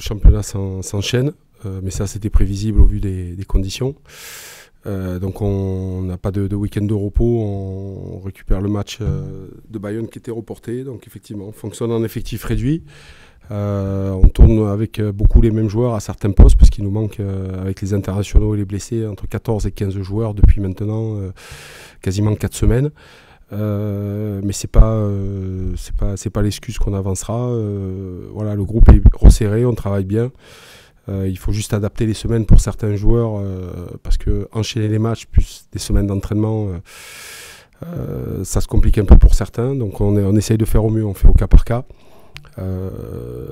championnat s'enchaîne, mais ça c'était prévisible au vu des conditions. Donc on n'a pas de week-end de repos, on récupère le match de Bayonne qui était reporté. Donc effectivement, on fonctionne en effectif réduit. On tourne avec beaucoup les mêmes joueurs à certains postes parce qu'il nous manque, avec les internationaux et les blessés, entre 14 et 15 joueurs depuis maintenant quasiment 4 semaines. Mais c'est pas l'excuse qu'on avancera. Voilà, le groupe est resserré, on travaille bien. Il faut juste adapter les semaines pour certains joueurs parce que enchaîner les matchs plus des semaines d'entraînement, ça se complique un peu pour certains. Donc on essaye de faire au mieux, on fait au cas par cas.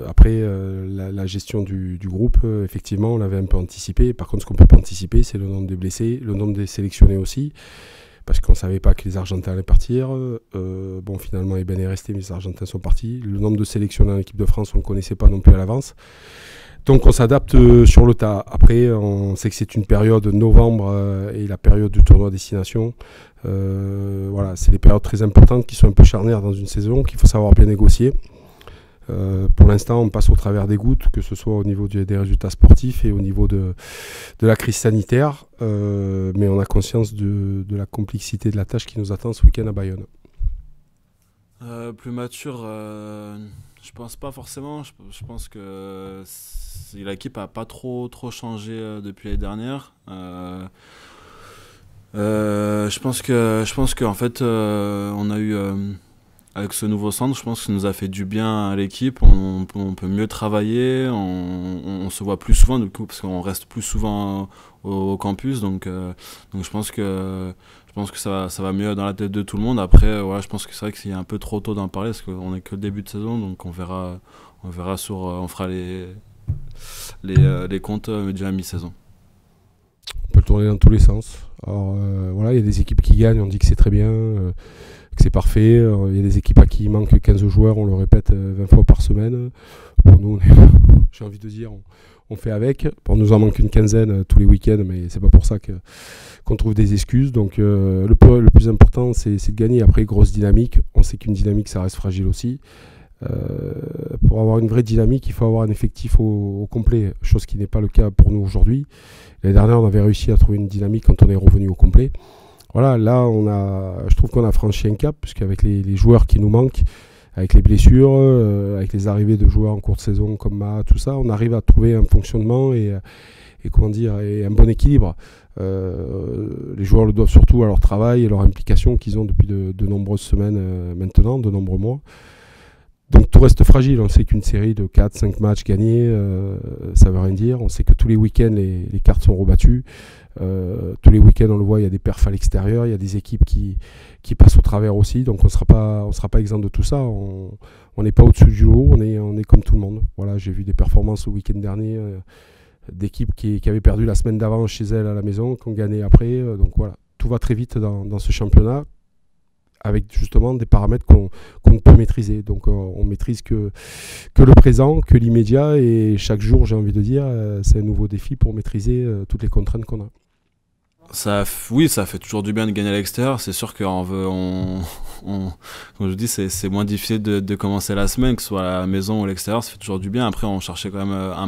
Après, la gestion du groupe, effectivement, on l'avait un peu anticipé. Par contre, ce qu'on ne peut pas anticiper, c'est le nombre des blessés, le nombre des sélectionnés aussi, parce qu'on ne savait pas que les Argentins allaient partir. Bon, finalement, Eben est resté, mais les Argentins sont partis. Le nombre de sélectionnés en équipe de France, on ne connaissait pas non plus à l'avance. Donc, on s'adapte sur le tas. Après, on sait que c'est une période novembre et la période du tournoi destination. Voilà, c'est des périodes très importantes qui sont un peu charnières dans une saison, qu'il faut savoir bien négocier. Pour l'instant, on passe au travers des gouttes, que ce soit au niveau des résultats sportifs et au niveau de la crise sanitaire. Mais on a conscience de la complexité de la tâche qui nous attend ce week-end à Bayonne. Plus mature, je pense pas forcément. Je pense que l'équipe a pas trop changé depuis l'année dernière. Je pense que en fait, on a eu avec ce nouveau centre, je pense que ça nous a fait du bien à l'équipe. On peut mieux travailler, on se voit plus souvent du coup parce qu'on reste plus souvent au campus. Donc je pense que ça va mieux dans la tête de tout le monde. Après, voilà, je pense que c'est vrai que c'est un peu trop tôt d'en parler parce qu'on n'est que le début de saison, donc on verra on fera les comptes déjà à mi-saison. On peut le tourner dans tous les sens. Alors voilà, il y a des équipes qui gagnent, on dit que c'est très bien, que c'est parfait. Il y a des équipes à qui il manque 15 joueurs, on le répète 20 fois par semaine. Pour nous, j'ai envie de dire, on fait avec. Pour nous en manque une quinzaine tous les week-ends, mais c'est pas pour ça qu'on trouve des excuses. Donc le plus important, c'est de gagner. Après, grosse dynamique. On sait qu'une dynamique, ça reste fragile aussi. Pour avoir une vraie dynamique, il faut avoir un effectif au complet, chose qui n'est pas le cas pour nous aujourd'hui. L'année dernière, on avait réussi à trouver une dynamique quand on est revenu au complet. Voilà, là, je trouve qu'on a franchi un cap, puisqu'avec les joueurs qui nous manquent, avec les blessures, avec les arrivées de joueurs en cours de saison comme Ma, tout ça, on arrive à trouver un fonctionnement et comment dire, et un bon équilibre. Les joueurs le doivent surtout à leur travail et leur implication qu'ils ont depuis de nombreuses semaines maintenant, de nombreux mois. Donc tout reste fragile, on sait qu'une série de 4-5 matchs gagnés, ça ne veut rien dire. On sait que tous les week-ends, les cartes sont rebattues. Tous les week-ends, on le voit, il y a des perfs à l'extérieur, il y a des équipes qui passent au travers aussi. Donc on ne sera pas exempt de tout ça. On n'est pas au-dessus du lot, on est comme tout le monde. Voilà, j'ai vu des performances le week-end dernier d'équipes qui avaient perdu la semaine d'avant chez elles à la maison, qui ont gagné après. Donc voilà, tout va très vite dans ce championnat, avec justement des paramètres qu'on ne peut maîtriser. Donc on maîtrise que le présent, que l'immédiat, et chaque jour, j'ai envie de dire, c'est un nouveau défi pour maîtriser toutes les contraintes qu'on a. Oui, ça fait toujours du bien de gagner à l'extérieur. C'est sûr que comme je dis, c'est moins difficile de commencer la semaine, que ce soit à la maison ou à l'extérieur, ça fait toujours du bien. Après, on cherchait quand même un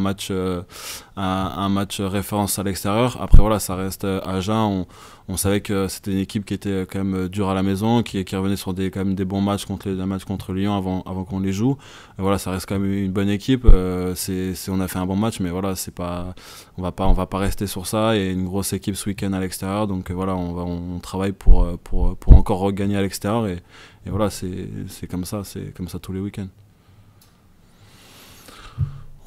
match référence à l'extérieur. Après, voilà, ça reste Agen. On savait que c'était une équipe qui était quand même dure à la maison, qui revenait sur quand même des bons matchs contre Lyon avant qu'on les joue. Et voilà, ça reste quand même une bonne équipe. On a fait un bon match, mais voilà, on va pas rester sur ça. Et une grosse équipe ce week-end à l'extérieur, donc voilà, on travaille pour encore regagner à l'extérieur. Et voilà, c'est comme ça tous les week-ends.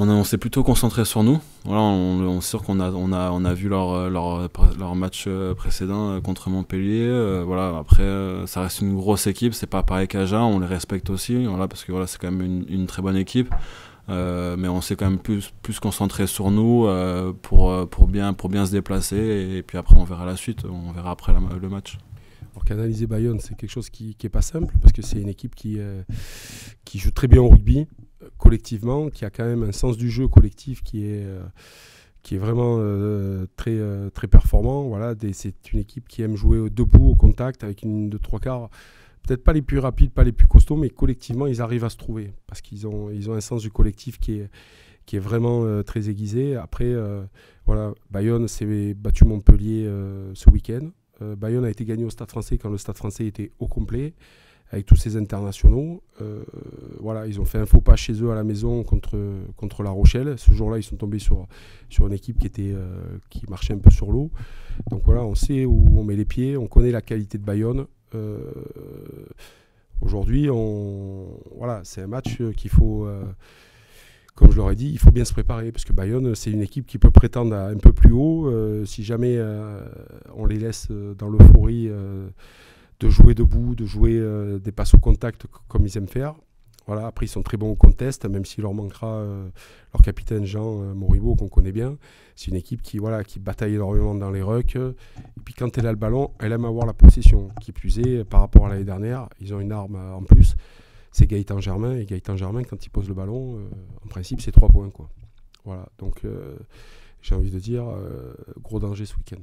On s'est plutôt concentré sur nous. Voilà, on est sûr qu'on a vu leur match précédent contre Montpellier. Voilà, après, ça reste une grosse équipe. C'est pas pareil qu'Agen, on les respecte aussi. Voilà, parce que voilà, c'est quand même une très bonne équipe. Mais on s'est quand même plus concentré sur nous pour bien se déplacer. Et puis après, on verra la suite. On verra après le match. Alors qu'analyser Bayonne, c'est quelque chose qui est pas simple, parce que c'est une équipe qui joue très bien au rugby, collectivement, qui a quand même un sens du jeu collectif qui est vraiment très, très performant. Voilà, c'est une équipe qui aime jouer debout, au contact, avec une ligne de 3/4. Peut-être pas les plus rapides, pas les plus costauds, mais collectivement, ils arrivent à se trouver, parce qu'ils ont un sens du collectif qui qui est vraiment très aiguisée. Après, voilà, Bayonne s'est battu Montpellier ce week-end. Bayonne a été gagné au Stade Français quand le Stade Français était au complet, avec tous ces internationaux. Voilà, ils ont fait un faux pas chez eux à la maison contre La Rochelle. Ce jour-là, ils sont tombés sur une équipe qui marchait un peu sur l'eau. Donc voilà, on sait où on met les pieds, on connaît la qualité de Bayonne. Aujourd'hui, voilà, c'est un match qu'il faut, comme je l'aurais dit, il faut bien se préparer, parce que Bayonne, c'est une équipe qui peut prétendre à un peu plus haut. Si jamais on les laisse dans l'euphorie de jouer debout, de jouer des passes au contact comme ils aiment faire. Voilà, après, ils sont très bons au contest, même s'il leur manquera leur capitaine Jean Moribo, qu'on connaît bien. C'est une équipe qui bataille énormément dans les rucks. Et puis quand elle a le ballon, elle aime avoir la possession. Qui plus est, par rapport à l'année dernière, ils ont une arme en plus. C'est Gaëtan Germain. Et Gaëtan Germain, quand il pose le ballon, en principe, c'est 3 points, quoi. Voilà, donc j'ai envie de dire, gros danger ce week-end.